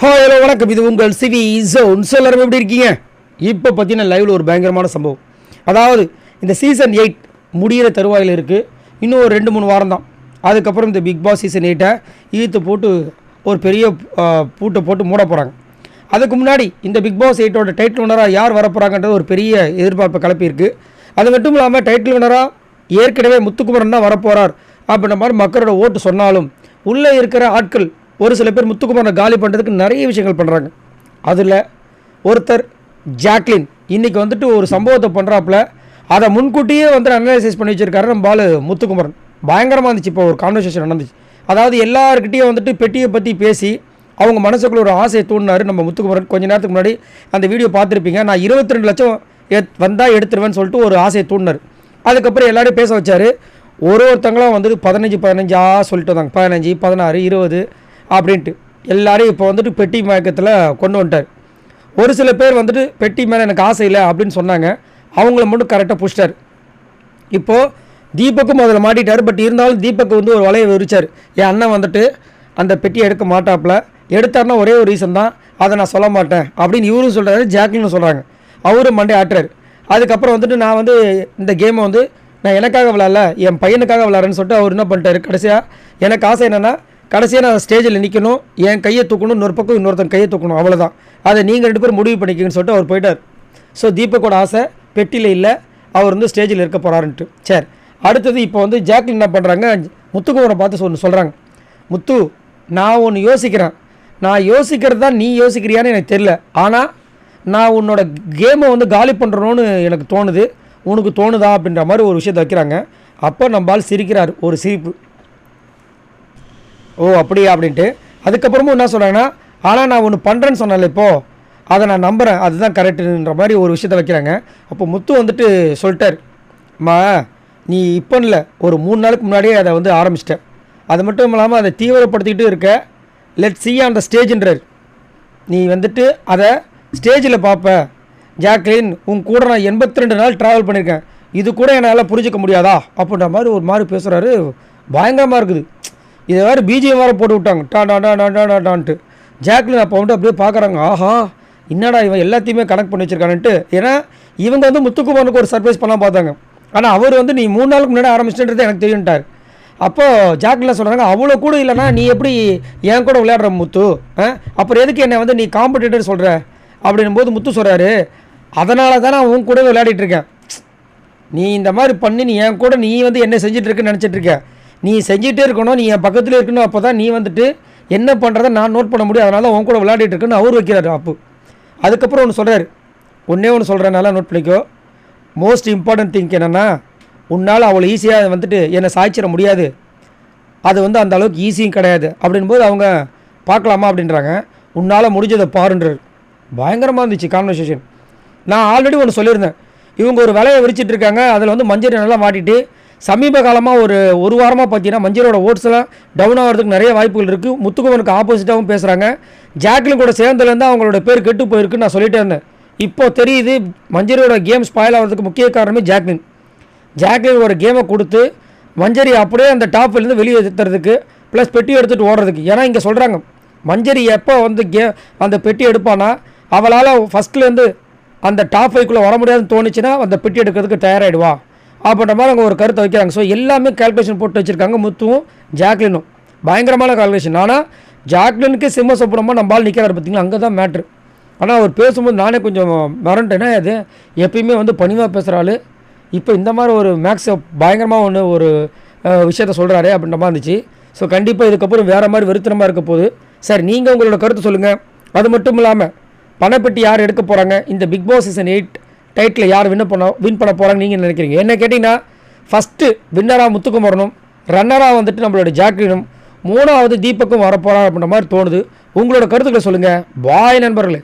Hello வணக்கம், இது உங்கள் சிவி ஜோன். எல்லாரும் எப்படி இருக்கீங்க? இப்போ பார்த்தீங்கன்னா லைவில் ஒரு பயங்கரமான சம்பவம். அதாவது இந்த சீசன் 8 முடிகிற தருவாயில் இருக்குது. இன்னும் ஒரு 2-3 வாரம் தான். அதுக்கப்புறம் இந்த பிக் பாஸ் சீசன் 8 இழுத்து போட்டு ஒரு பெரிய பூட்டை போட்டு மூட போகிறாங்க. அதுக்கு முன்னாடி இந்த பிக் பாஸ் 8 டைட்டில் வினராக யார் வரப்போகிறாங்கன்றது ஒரு பெரிய எதிர்பார்ப்பை கிளப்பியிருக்கு. அது மட்டும் இல்லாமல் டைட்டில் வினராக ஏற்கனவே முத்துக்குமரன் தான் வரப்போகிறார் அப்படின்ற மாதிரி மக்களோட ஓட்டு சொன்னாலும் உள்ளே இருக்கிற ஆட்கள் ஒரு சில பேர் முத்துக்குமரனை காலி பண்ணுறதுக்கு நிறைய விஷயங்கள் பண்ணுறாங்க. அதில் ஒருத்தர் ஜாக்லின் இன்றைக்கி வந்துட்டு ஒரு சம்பவத்தை பண்ணுறாப்புல அதை முன்கூட்டியே அனலைசைஸ் பண்ணி வச்சுருக்காரு நம்ம பால் முத்துக்குமரன். பயங்கரமாக இருந்துச்சு. இப்போ ஒரு கான்வர்சேஷன் நடந்துச்சு. அதாவது எல்லாருக்கிட்டையும் பெட்டியை பற்றி பேசி அவங்க மனசுக்குள்ள ஒரு ஆசையை தூண்டினார் நம்ம முத்துக்குமரன். கொஞ்சம் நேரத்துக்கு முன்னாடி அந்த வீடியோ பார்த்துருப்பீங்க. நான் 22 லட்சம் வந்தால் எடுத்துருவேன்னு சொல்லிட்டு ஒரு ஆசையை தூண்டினார். அதுக்கப்புறம் எல்லாரையும் பேச வச்சார். ஒருத்தங்களும் 15 சொல்லிட்டு வந்தாங்க. 15, 16, 20 அப்படின்ட்டு எல்லோரும் இப்போ பெட்டி மயக்கத்தில் கொண்டு வந்துட்டார். ஒரு சில பேர் பெட்டி மேலே எனக்கு ஆசை இல்லை அப்படின்னு சொன்னாங்க. அவங்கள மட்டும் கரெக்டாக புஷ்டார். இப்போது தீபக்கும் அதில் மாட்டிட்டார். பட் இருந்தாலும் தீபக் ஒரு வலையை விரிச்சார். என் அண்ணன் அந்த பெட்டியை எடுக்க மாட்டாப்புல, எடுத்தார்னா ஒரே ஒரு ரீசன் தான், அதை நான் சொல்ல மாட்டேன் அப்படின்னு இவரும் சொல்கிறாரு, ஜாக்லின்னு சொல்கிறாங்க. அவரும் மண்டே ஆட்டுறாரு. அதுக்கப்புறம் நான் இந்த கேமை நான் எனக்காக விளாட்ல, என் பையனுக்காக விளாட்றேன்னு சொல்லிட்டு அவர் என்ன பண்ணிட்டாரு, கடைசியாக எனக்கு ஆசை என்னென்னா கடைசியாக நான் ஸ்டேஜில் நிற்கணும், என் கையை தூக்கணும், இன்னொரு பக்கம் இன்னொருத்தன் கையை தூக்கணும், அவ்வளோதான், அதை நீங்கள் 2 பேரும் முடிவு பண்ணிக்கிங்கன்னு சொல்லிட்டு அவர் போயிட்டார். ஸோ தீபக்கோட ஆசை பெட்டியில் இல்லை, அவர் ஸ்டேஜில் இருக்க போகிறாருன்ட்டு. சரி, அடுத்தது இப்போ ஜாக்லின் என்ன பண்ணுறாங்க, முத்துக்குமரை பார்த்து சொல்கிறாங்க, முத்து நான் ஒன்று யோசிக்கிறேன், நான் யோசிக்கிறது தான் நீ யோசிக்கிறியான்னு எனக்கு தெரியல, ஆனால் நான் உன்னோட கேமை காலி பண்ணுறோன்னு எனக்கு தோணுது, உனக்கு தோணுதா அப்படின்ற மாதிரி ஒரு விஷயத்தை வைக்கிறாங்க. அப்போ நம்மால் சிரிக்கிறார், ஒரு சிரிப்பு. ஓ அப்படியா அப்படின்ட்டு. அதுக்கப்புறமும் என்ன சொல்கிறாங்கன்னா, ஆனால் நான் ஒன்று பண்ணுறேன்னு சொன்னால இப்போது அதை நான் நம்புகிறேன், அதுதான் கரெக்டுன்ற மாதிரி ஒரு விஷயத்தை வைக்கிறாங்க. அப்போ முத்து சொல்லிட்டார், அம்மா நீ இப்போ இல்லை, ஒரு 3 நாளுக்கு முன்னாடியே அதை ஆரம்பிச்சிட்டேன், அது மட்டும் இல்லாமல் அதை தீவிரப்படுத்திக்கிட்டு இருக்க, லெட் சி ஆன் த ஸ்டேஜ்ன்றார். நீ அதை ஸ்டேஜில் பார்ப்ப ஜாக்லின், உன் கூட நான் 82 நாள் ட்ராவல் பண்ணியிருக்கேன், இது கூட என்னால் புரிஞ்சிக்க முடியாதா அப்படின்ற மாதிரி ஒரு மாதிரி பேசுகிறாரு. பயங்கரமாக இருக்குது. இதை வேறு பிஜிஎம் வேறு போட்டு விட்டாங்க, டான்ட்டு. ஜாக்லின் அப்போ அப்படியே பார்க்குறாங்க, ஆஹா என்னடா இவன் எல்லாத்தையுமே கனெக்ட் பண்ணி வச்சிருக்கானுன்ட்டு. ஏன்னா இவங்க முத்துக்குமரனுக்கு ஒரு சர்ப்ரைஸ் பண்ணலாம் பார்த்தாங்க. ஆனால் அவர் நீ 3 நாளுக்கு முன்னாடி ஆரம்பிச்சிட்டுன்றது எனக்கு தெரியுன்ட்டார். அப்போது ஜாக்லின் சொல்கிறாங்க, அவ்வளோ கூட இல்லைனா நீ எப்படி என் கூட விளையாடுற முத்து, அப்புறம் எதுக்கு என்னை நீ காம்படிட்டர் சொல்கிற அப்படின்னும் போது முத்து சொல்கிறாரு, அதனால தான் நான் உன் கூட விளையாடிட்டுருக்கேன், நீ இந்த மாதிரி பண்ணி நீ என் கூட நீ என்ன செஞ்சிட்ருக்குன்னு நினச்சிட்ருக்க, நீ செஞ்சிட்டே இருக்கணும், நீ என் பக்கத்தில் இருக்கணும், அப்போ தான் நீ என்ன பண்ணுறதை நான் நோட் பண்ண முடியும், அதனால உன் கூட விளையாடிட்டு இருக்குன்னு அவர் வைக்கிறாரு. அப்பு அதுக்கப்புறம் ஒன்று சொல்கிறார், ஒன்று சொல்கிறனால நோட் பண்ணிக்கோ, மோஸ்ட் இம்பார்ட்டன்ட் திங்க் என்னென்னா, உன்னால் அவ்வளோ ஈஸியாக என்னை சாய்ச்சிட முடியாது, அது அந்த அளவுக்கு ஈஸியும் கிடையாது அப்படின்போது அவங்க பார்க்கலாமா அப்படின்றாங்க. உன்னால் முடிஞ்சதை பாருன்றார். பயங்கரமாக இருந்துச்சு கான்வர்சேஷன். நான் ஆல்ரெடி ஒன்று சொல்லியிருந்தேன், இவங்க ஒரு விலையை விரிச்சிட்டு இருக்காங்க, அதில் மஞ்சள் நல்லா மாட்டிட்டு சமீப காலமாக ஒரு வாரமாக பார்த்தீங்கன்னா மஞ்சளோட ஓட்ஸ்லாம் டவுன் ஆகிறதுக்கு நிறைய வாய்ப்புகள் இருக்குது. முத்துக்குமரனுக்கு ஆப்போசிட்டாகவும் பேசுகிறாங்க. ஜாக்லின் கூட சேர்ந்துலேருந்து அவங்களோட பேர் கெட்டு போயிருக்குன்னு நான் சொல்லிட்டே இருந்தேன். இப்போ தெரியுது மஞ்சளோட கேம் ஸ்பாயில் ஆகிறதுக்கு முக்கிய காரணமே ஜாக்லின் ஒரு கேமை கொடுத்து மஞ்சரி அப்படியே அந்த டாப்லேருந்து வெளியே எடுத்துறதுக்கு, ப்ளஸ் பெட்டி எடுத்துகிட்டு ஓடுறதுக்கு. ஏன்னா இங்கே சொல்கிறாங்க, மஞ்சரி எப்போ அந்த பெட்டி எடுப்பானா அவளால் ஃபஸ்ட்லேருந்து அந்த டாப் 5க்குள்ளே வர முடியாதுன்னு தோணுச்சுன்னா அந்த பெட்டி எடுக்கிறதுக்கு தயாராகிடுவா அப்படின்ற மாதிரி அவங்க ஒரு கருத்தை வைக்கிறாங்க. ஸோ எல்லாமே கால்குலேஷன் போட்டு வச்சுருக்காங்க முத்துவும் ஜாக்லினும். பயங்கரமான கால்குலேஷன். ஆனால் ஜாக்லினுக்கு சிம்ம சொப்பனமாக நம்மளால் நிற்கிறாரு பார்த்தீங்களா, அங்கே தான் மேட்ரு. ஆனால் அவர் பேசும்போது நானே கொஞ்சம் மறந்துட்டேன்னா, அது எப்பயுமே பணிவாக பேசுகிறாள், இப்போ இந்த மாதிரி ஒரு மேக்ஸ் பயங்கரமாக ஒரு விஷயத்த சொல்கிறாரு அப்படின்ற மாதிரி இருந்துச்சு. ஸோ கண்டிப்பாக இதுக்கப்புறம் வேறு மாதிரி வெறுத்தனமாக இருக்க போகுது. சார் நீங்கள் உங்களோட கருத்து சொல்லுங்கள். அது மட்டும் இல்லாமல் பணப்பெட்டி யார் எடுக்க போகிறாங்க, இந்த பிக் பாஸ் சீசன் 8 டைட்டில் யார் வின் பண்ண போகிறாங்க நீங்கள் நினைக்கிறீங்க? என்ன கேட்டிங்கன்னா, ஃபஸ்ட்டு வின்னராக முத்துக்குமரனும், ரன்னராக நம்மளோட ஜாக்லினும், 3வது தீபக்கும் வரப்போகிறார் அப்படின்ற மாதிரி தோணுது. உங்களோட கருத்துக்களை சொல்லுங்கள். பாய் நண்பர்களே.